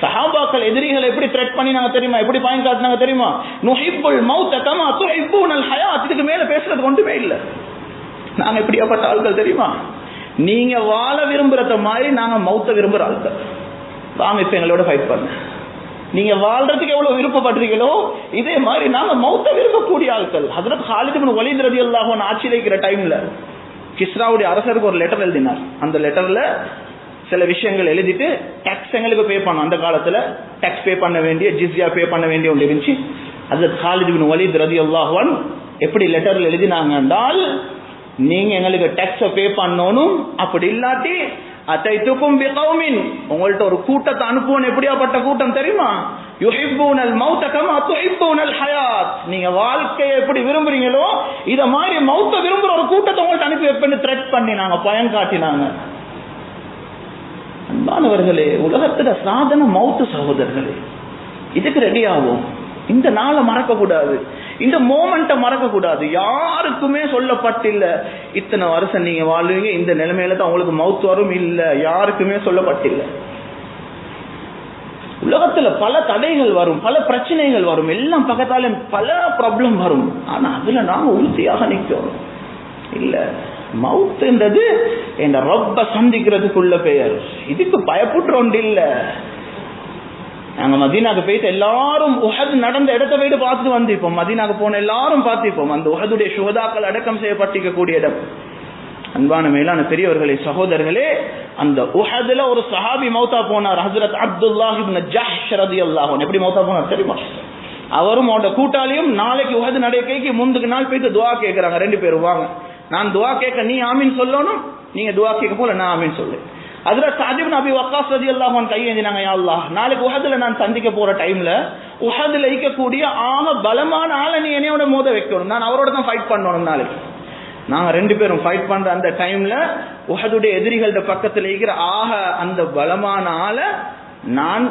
சஹாபாக்கள் எதிரிகளை எப்படி த்ரெட் பண்ணினாங்க தெரியுமா? எப்படி பாயிண்ட் காட்டினாங்க தெரியுமா? நுஹிப்புல் மௌத கமா துஹிப்பூனல் ஹயாத். இதுக்கு மேல பேசுறது ஒன்றுமே இல்லை. நாங்க எப்படியாப்பட்ட ஆட்கள் தெரியுமா? நீங்க வாழ விரும்புறத மாதிரி நாங்க மௌத்த விரும்புற ஆட்கள். வாங்க இப்ப எங்களோட ஃபைட் பண்ண. நீங்க வாழ்றதுக்கு எவ்வளவு விருப்பப்படுறீங்களோ இதே மாதிரி நாங்க மௌத்த விரும்பக்கூடிய ஆட்கள். ஹஜ்ரத் காலித் இப்னு வலீத் ரலியல்லாஹு அன்ஹு ஆட்சியில் இருக்கிற டைம்ல கிஸ்ராவுடைய அரசருக்கு ஒரு லெட்டர் எழுதினார். அந்த லெட்டர்ல சில விஷயங்கள் எழுதிட்டு டாக்ஸ் எங்களுக்கு பே பண்ணணும். அந்த காலத்துல டாக்ஸ் பே பண்ண வேண்டிய, ஜிஸ்யா பே பண்ண வேண்டிய ஒன்று இருந்துச்சு. ஹஜ்ரத் காலித் இப்னு வலீத் ரலியல்லாஹு அன்ஹு எப்படி லெட்டர்ல எழுதினாங்க என்றால், நீங்க எங்களுக்கு டாக்ஸ பே பண்ணணும், அப்படி இல்லாட்டி அதைத்துக்கும் பிகௌமின், உங்கள்ட்ட ஒரு கூட்டத்தை அனுப்புவோம். எப்படியாப்பட்ட கூட்டம் தெரியுமா? யுஹிப்பூனல் மௌத கமா துஹிப்பூனல் ஹயாத். நீங்க வாழ்க்கையை எப்படி விரும்புறீங்களோ இத மாதிரி மௌத்த விரும்புற ஒரு கூட்டத்தை உங்கள்ட்ட அனுப்பி வைப்பேன்னு த்ரெட் பண்ணினாங்க, பயம் காட்டினாங்க. அன்பானவர்களே, உலகத்துல சாதனை மௌத்து சகோதரர்களே. இதுக்கு ரெடி ஆகும். இந்த நாளை மறக்க கூடாது, இந்த மோமெண்ட்டை மறக்க கூடாது. யாருக்குமே சொல்லப்பட்டில்ல இத்தனை வருஷம் நீங்க வாழ்வீங்க, இந்த நிலைமையில தான் உங்களுக்கு மவுத் வரும், இல்ல, யாருக்குமே சொல்லப்பட்டில்ல. உலகத்துல பல தடைகள் வரும், பல பிரச்சனைகள் வரும், எல்லாம் பக்கத்தால பல ப்ராப்ளம் வரும். ஆனா அதுல நாங்க உறுதியாக நிற்கிறோம். இல்ல, மவுத்ன்றது என் ரப்ப சந்திக்கிறதுக்குள்ள பெயர். இதுக்கு பயப்பட்டு ஒன்று இல்ல. நாங்க மதீனாக்கு போயிட்டு எல்லாரும் உஹத் நடந்த இடத்தை போயிட்டு பார்த்துட்டு வந்திருப்போம். மதீனாக்கு போன எல்லாரும் பார்த்திருப்போம். அந்த உஹதுடைய சுஹதாக்கள் அடக்கம் செய்யப்பட்டிருக்கக்கூடிய இடம். அன்பான மேலான பெரியவர்களே, சகோதரர்களே, அந்த உஹதுல ஒரு சஹாபி மௌத்தா போனார். ஹஜ்ரத் அப்துல்லாஹ் இப்னு ஜஹ்ஷ் ரலியல்லாஹு அன்ஹு. எப்படி மௌத்தா போனார் தெரியுமா? அவரும் அவரோட கூட்டாளியும் நாளைக்கு உஹது நடக்கைக்கு முந்துக்கு நாள் போயிட்டு துஆ கேட்கிறாங்க. ரெண்டு பேரும், வாங்க நான் துஆ கேட்க நீ ஆமீன் சொல்லணும், நீங்க துஆ கேட்க போல நான் ஆமீன் சொல்லு. ஹஜ்ரத் சஅத் இப்னு அபி வக்காஸ் ரலியல்லாஹு அன்ஹு கையேந்தினாங்க, யா அல்லாஹ், நாளைக்கு உஹதுல நான் சந்திக்க போற டைம்ல உஹதுல இருக்கக்கூடிய ஆக பலமான ஆளை நீ என்னையோட மோத வைக்கணும், நான் அவரோட தான் ஃபைட் பண்ணணும். நாளைக்கு நாங்க ரெண்டு பேரும் ஃபைட் பண்ற அந்த டைம்ல உஹதுடைய எதிரிகளோட பக்கத்துல இருக்கிற ஆக அந்த பலமான ஆளை நான்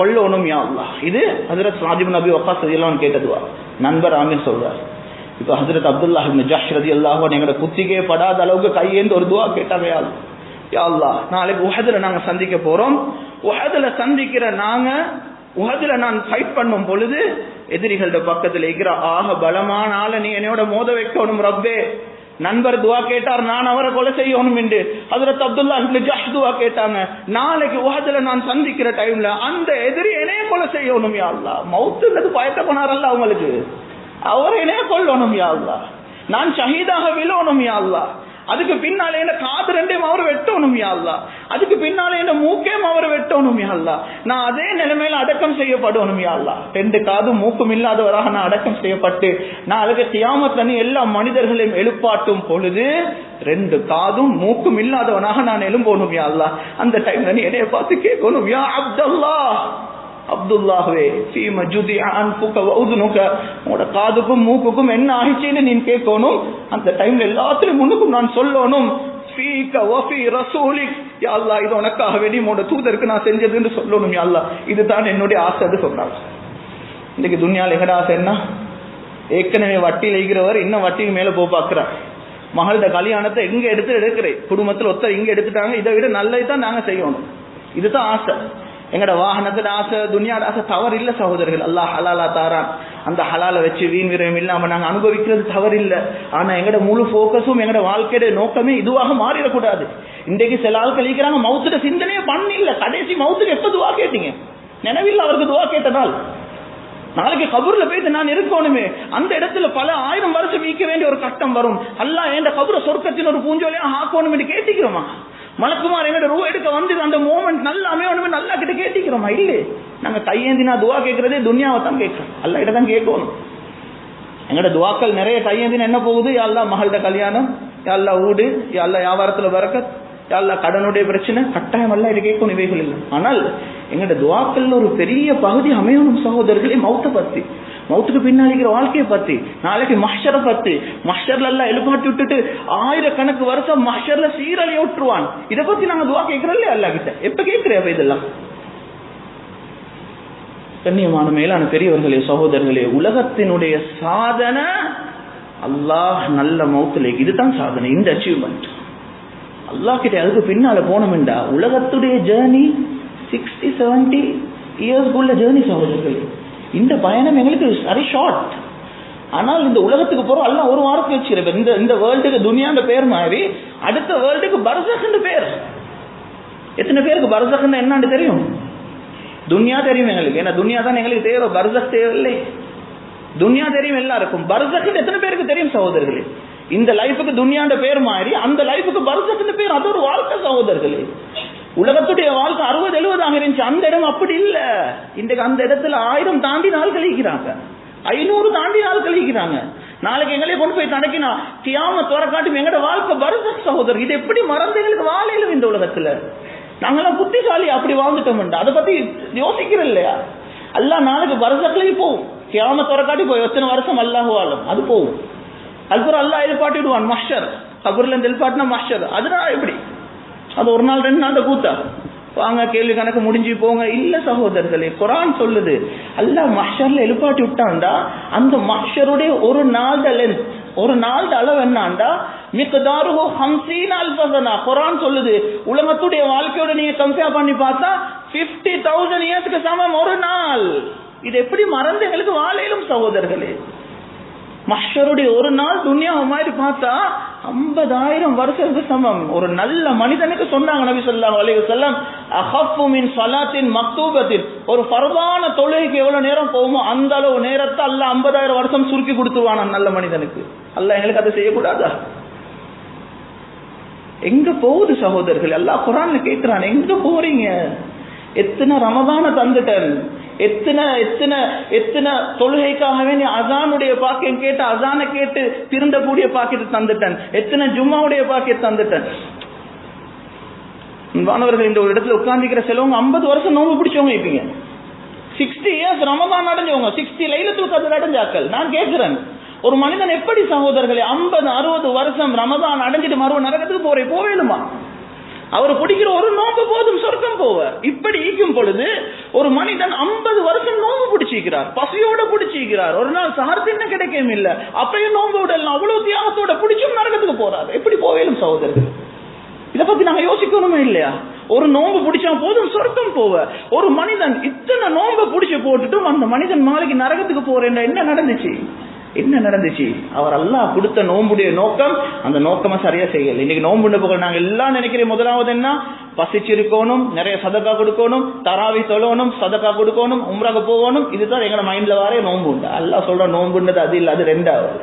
கொல்லணும் யா அல்லாஹ். இது ஹஜ்ரத் சஅத் இப்னு அபி வக்காஸ் ரலியல்லாஹு அன்ஹு கேட்டதுவா. நண்பர் ஆமீன் சொல்றார். இப்ப ஹஜ்ரத் அப்துல்லாஹ் இப்னு ஜஹ்ஷ் ரலியல்லாஹு அன்ஹு எங்கட குத்திக்கே படாத அளவுக்கு கையேந்து ஒரு துஆ கேட்டாங்க, யா அல்லாஹ், நாளைக்கு உஹதுல நாங்க சந்திக்க போறோம். உஹதுல சந்திக்கிற நாங்க உஹதுல நான் ஃபைட் பண்ணும் பொழுது எதிரிகளோட பக்கத்துல இருக்கிற ஆக பலமான ஆளை நீ என்னோட மோத வைக்கணும் ரப்பே. நண்பர் துஆ கேட்டார், நான் அவரை கொலை செய்யணும் என்று. ஹஜ்ரத் அப்துல்லாஹ் இப்னு ஜஹ்ஷ் துஆ கேட்டாங்க, நாளைக்கு உஹதுல நான் சந்திக்கிற டைம்ல அந்த எதிரி என்னைய கொலை செய்யணும் யா அல்லாஹ். மௌத்துன்றது பயத்தப்பனாரல்ல அவங்களுக்கு, அவர் என்னைய கொல்லணும் யா அல்லாஹ். நான் ஷஹீதாக விழணும் யா அல்லாஹ். அதுக்கு பின்னாலே என்ன காது ரெண்டையும் அவர் வெட்டணும் யா அல்லாஹ். அதுக்கு பின்னாலே என்ன மூக்கையும் அவர் வெட்டணும் யா அல்லாஹ். நான் அதே நிலைமையில அடக்கம் செய்யப்படணும் யா அல்லாஹ். ரெண்டு காதும் மூக்கும் இல்லாதவராக நான் அடக்கம் செய்யப்பட்டு நாளைக்கு கியாமத்துல நீ எல்லா மனிதர்களையும் எழுப்பாட்டும் பொழுது ரெண்டு காதும் மூக்கும் இல்லாதவனாக நான் எழும்பணும் யா அல்லாஹ். அந்த டைம்ல நீ என்னைய பார்த்து கேட்கணும், யா அப்துல்லாஹ், அப்துல்லாஹ்வே, ஃபீமா ஜுதிஅ அன்ஃபுக வ உதுனுக, உங்களோட காதுக்கும் மூக்குக்கும் என்ன ஆயிடுச்சுன்னு நீ கேட்கணும். அந்த டைம்ல எல்லாத்திலும் முன்னுக்கும் நான் சொல்லணும், ஃபீக வ ஃபீ ரசூலிக், யா அல்லாஹ், இது உனக்காக வேண்டி உன்னோட தூதருக்கு நான் செஞ்சதுன்னு சொல்லணும் யா அல்லாஹ். இதுதான் என்னுடைய ஆசைன்னு சொன்னாங்க. இன்னைக்கு துன்யால எங்கட ஆசை என்ன? ஏற்கனவே வட்டியில் இருக்கிறவர் இன்னும் வட்டிக்கு மேல போய் பார்க்கிறார். மகளோட கல்யாணத்தை எங்க எடுக்கிறேன், குடும்பத்தில் ஒருத்தர் இங்க எடுத்துட்டாங்க, இதை விட நல்லதுதான் நாங்க செய்யணும். இதுதான் ஆசை. எங்கட வாகனத்துல ஆசை, துன்யாட ஆசை தவறு இல்ல சகோதரர்கள். அல்லாஹ் ஹலாலா தாரான், அந்த ஹலால வச்சு வீண் விரயம் இல்லாம நாங்க அனுபவிக்கிறது தவறு இல்ல. ஆனா எங்கட முழு போக்கஸும் எங்கட வாழ்க்கையோட நோக்கமே இதுவாக மாறிடக்கூடாது. இன்றைக்கு சில ஆட்கள் இருக்கிறாங்க, மவுத்துட சிந்தனையே பண்ணல, கடைசி மவுத்துக்கு எப்ப துவா கேட்டீங்க? நினைவில் அவருக்கு துவா கேட்டதால் நாளைக்கு கபூர்ல போயிட்டு நான் இருக்கணுமே, அந்த இடத்துல பல ஆயிரம் வருஷம் ஈக்க வேண்டிய ஒரு கஷ்டம் வரும். அல்லாஹ் என்ற கபூர சொர்க்கத்தின் ஒரு பூஞ்சோலையா ஆக்கணும் என்று கேட்டிக்கிறோமா? மலக்குமார் எங்கட ரூ எடுக்க வந்து அந்த மோமெண்ட் நல்லா அமையணுமே நல்லா கிட்ட கேட்டிக்கிறோமா? இல்லே, நாங்க கையேந்தினா துவா கேட்கறதே துன்யாவை தான் கேட்கிறோம், அல்ல கிட்ட தான் கேட்கணும். எங்கட துவாக்கள் நிறைய கையேந்தினா என்ன போகுது? யா அல்லாஹ் மகளோட கல்யாணம், யா அல்லாஹ் வீடு, யா அல்லாஹ் வியாபாரத்துல பரக்கத், யா அல்லாஹ் கடனுடைய பிரச்சனை, கட்டாயம் எல்லாம் இது கேட்கணும், இவைகள் இல்லை. ஆனால் எங்கட துவாக்கள்ல ஒரு பெரிய பகுதி அமையணும் சகோதரர்களே, மௌத்த பத்தி, மௌத்துக்கு பின்னாளிக்கிற வாழ்க்கையை பத்தி, நாளைக்கு மஹ்ஷரை பத்தி. மஹ்ஷர்ல எல்லாம் எழுப்பாட்டி விட்டுட்டு ஆயிரக்கணக்கு வருஷம் மஹ்ஷர்ல சீரழி விட்டுருவான். இதை பத்தி நாங்க துவா கேட்கிறோம் இல்லையா அல்லாஹ் கிட்ட? எப்ப கேட்கிறேன் இதெல்லாம்? கண்ணியமான மேலான பெரியவர்களே, சகோதரர்களே, உலகத்தினுடைய சாதனை அல்லாஹ் நல்ல மௌத்துல, இதுதான் சாதனை, இந்த அச்சீவ்மெண்ட். அல்லாஹ் கிட்ட அதுக்கு பின்னால போனோம்டா உலகத்துடைய ஜேர்னி 60-70 இயர்ஸ்க்குள்ள ஜேர்னி சகோதரர்கள். இந்த பயணம் எங்களுக்கு வெரி ஷார்ட். ஆனால் இந்த உலகத்துக்கு போறோம் எல்லாம் ஒரு வாரத்துக்கு வச்சிருப்பேன். இந்த வேர்ல்டுக்கு துனியான்ற பேர் மாதிரி அடுத்த வேர்ல்டுக்கு பர்சக்னு பேர். எத்தனை பேருக்கு பர்சக்னு என்னன்னு தெரியும்? துன்யா தெரியும் எங்களுக்கு, ஏன்னா துன்யா தான் எங்களுக்கு தேவை, பர்சக் தேவையில்லை. துன்யா தெரியும் எல்லாருக்கும், பர்சக்னு எத்தனை பேருக்கு தெரியும் சகோதரர்களே? இந்த லைஃபுக்கு துன்யான்ற பேர் மாதிரி அந்த லைஃபுக்கு பர்சக்னு பேர். அது ஒரு வாழ்க்கை சகோதரர்களே. உலகத்துடைய வாழ்க்கை 60-70 இருந்துச்சு, அந்த இடம் அப்படி இல்ல. இன்றைக்கு அந்த இடத்துல 1000 தாண்டி நாள் கழிக்கிறாங்க, 500 தாண்டி நாள் கழிக்கிறாங்க. நாளைக்கு எங்களே கொண்டு போய் தடக்கினா கியாமத் வர காட்டும் எங்கட வாழ்க்கை பர்சக் சகோதரர். இது எப்படி மறந்து எங்களுக்கு வாழையிலும் இந்த உலகத்துல நாங்கெல்லாம் புத்திசாலி அப்படி வாழ்ந்துட்டோம். அதை பத்தி யோசிக்கிறோம் இல்லையா? அல்லாஹ் நாளைக்கு பர்சக்லயும் போகும், கியாமத் வர காட்டி போய் எத்தனை வருஷம் அல்லாஹ் வாழும் அது போகும். அதுக்கப்புறம் அல்லாஹ் எழுப்பாட்டிடுவான் மஹ்ஷர், கபர்ல இருந்து எழுப்பாட்டினா மஹ்ஷர். அதனால எப்படி அது ஒரு நாள் 2 நாள் கூத்தா வாங்க கேள்வி கணக்கு முடிஞ்சு போங்க? இல்ல சகோதரர்களே, குர்ஆன் சொல்லுது அல்லாஹ் மஹ்ஷர்ல எழுப்பாட்டி விட்டான்டா அந்த மஹ்ஷருடைய ஒரு நாள் லென்த், ஒரு நாள் அளவு என்னண்டா மிக்தாருஹு 50,000 சனா. குர்ஆன் சொல்லுது உலகத்துடைய வாழ்க்கையோட நீங்க கம்பேர் பண்ணி பார்த்தா 50,000 இயர்ஸ்க்கு சமம் ஒரு நாள். இது எப்படி மறந்து எங்களுக்கு வாழையிலும் சகோதரர்களே? மஹ்ஷருடைய ஒரு நாள் துன்யாவை மாதிரி பார்த்தா 50,000 வருஷத்துக்கு சமம். ஒரு நல்ல மனிதனுக்கு சொன்னாங்க நபி ஸல்லல்லாஹு அலைஹி வஸல்லம், அஹஃபு மின் ஸலாத்தின் மக்தூபத்தின், ஒரு ஃபர்தான தொழுகைக்கு எவ்வளவு நேரம் போகுமோ அந்த அளவு நேரத்தை அல்லாஹ் 50,000 வருஷம் சுருக்கி கொடுத்துவானா நல்ல மனிதனுக்கு. அல்லாஹ் எங்களுக்கு அதை செய்யக்கூடாதா? எங்க போகுது சகோதரர்கள்? அல்லாஹ் குர்ஆன்ல கேட்கிறான், எங்க போறீங்க? எத்தனை ரமதான தந்துட்டேன், எத்தனை தொழுகைக்காக வேண்டிய அசானுடைய பாக்கியம் கேட்டு அசானை கேட்டு திருந்தக்கூடிய பாக்கியத்தை தந்துட்டேன், எத்தனை ஜும்மாவுடைய பாக்கியத்தை தந்துட்டேன். மாணவர்கள் இந்த ஒரு இடத்துல உட்கார்ந்துக்கிற சிலவங்க 50 வருஷம் நோம்பு பிடிச்சவங்க இருப்பீங்க, 60 இயர்ஸ் ரமதான் அடைஞ்சவங்க, 60 லைலத்துல் கத்ர் அடைஞ்சாக்கள். நான் கேட்கிறேன், ஒரு மனிதன் எப்படி சகோதரர்களே 50-60 வருஷம் ரமதான் அடைஞ்சிட்டு மறுவ நரகத்துக்கு போவேணுமா? அவர் பிடிக்கிற ஒரு நோம்பு போதும் சொர்க்கம் போவார். இப்படி ஈக்கும் பொழுது ஒரு மனிதன் 50 வருஷம் நோம்பு பிடிச்சிக்கிறார், பசியோட பிடிச்சிக்கிறார், ஒரு நாள் சஹர் தின்ன கிடைக்கும் இல்ல, அப்பயும் நோம்பு விடலாம், அவ்வளவு தியாகத்தோட பிடிச்சும் நரகத்துக்கு போறாரு. எப்படி போவேலும் சகோதரர்கள்? இதை பத்தி நாங்க யோசிக்கணுமே இல்லையா? ஒரு நோம்பு பிடிச்சா போதும் சொர்க்கம் போவ. ஒரு மனிதன் இத்தனை நோம்பு பிடிச்சு போட்டுட்டும் அந்த மனிதன் நாளைக்கு நரகத்துக்கு போறேன். என்ன நடந்துச்சு? அவர் அல்லாஹ் கொடுத்த நோம்புடைய நோக்கம், அந்த நோக்கமா சரியா செய்யல. இன்னைக்கு நோம்புண்ட போக நாங்க எல்லாம் நினைக்கிறேன், முதலாவது என்ன, பசிச்சிருக்கணும், நிறைய சதக்கா கொடுக்கணும், தராவி தொழணும், சதக்கா கொடுக்கணும், உம்ராக்கு போகணும். இதுதான் எங்களோட மைண்ட்ல வர நோம்பு உண்டு. அல்லாஹ் சொல்ற நோம்புன்றது அது இல்ல, அது 2வது.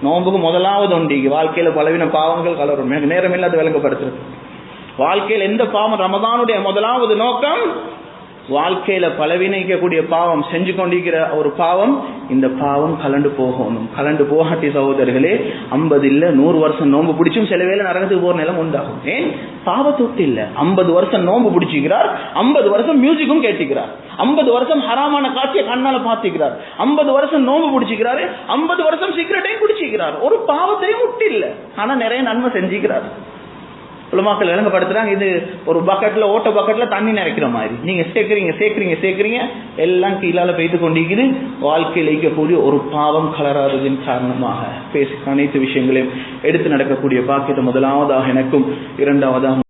நோம்புக்கு முதலாவது உண்டு வாழ்க்கையில பலவின பாவங்கள் கலரும். எனக்கு நேரம் இல்லை அது விளங்கப்படுத்துறது. வாழ்க்கையில் எந்த பாவம்? ரமதானுடைய முதலாவது நோக்கம் வாழ்க்கையில பலவினைக்கக்கூடிய பாவம் செஞ்சு கொண்டிருக்கிற ஒரு பாவம், இந்த பாவம் கலண்டு போகணும். கலண்டு போகாட்டி சகோதரர்களே 50 இல்ல 100 வருஷம் நோம்பு பிடிச்சும் சில வேளை நரகத்துக்கு போற நிலம் உண்டாகும். ஏன்? பாவத்தொட்டு இல்ல. 50 வருஷம் நோம்பு பிடிச்சிக்கிறார், 50 வருஷம் மியூசிக்கும் கேட்டுக்கிறார், 50 வருஷம் ஹராமான காட்சியை கண்ணால பாத்துக்கிறார், 50 வருஷம் நோம்பு பிடிச்சிக்கிறாரு, 50 வருஷம் சிகரெட்டையும் குடிச்சிக்கிறார், ஒரு பாவத்தையும் விட்டு இல்ல, ஆனா நிறைய நன்மை செஞ்சுக்கிறார். உலமாக்கள் விளங்கப்படுத்துறாங்க, இது ஒரு பக்கெட்ல, ஓட்ட பக்கெட்ல தண்ணி நிறைக்கிற மாதிரி நீங்க சேர்க்கிறீங்க எல்லாம் கீழால பெய்து கொண்டிருக்குது. வாழ்க்கையில் இருக்கக்கூடிய ஒரு பாவம் கலராததின் காரணமாக பேசி அனைத்து விஷயங்களையும் எடுத்து நடக்கக்கூடிய பாக்கியத்தை முதலாவதாக எனக்கும், இரண்டாவதாக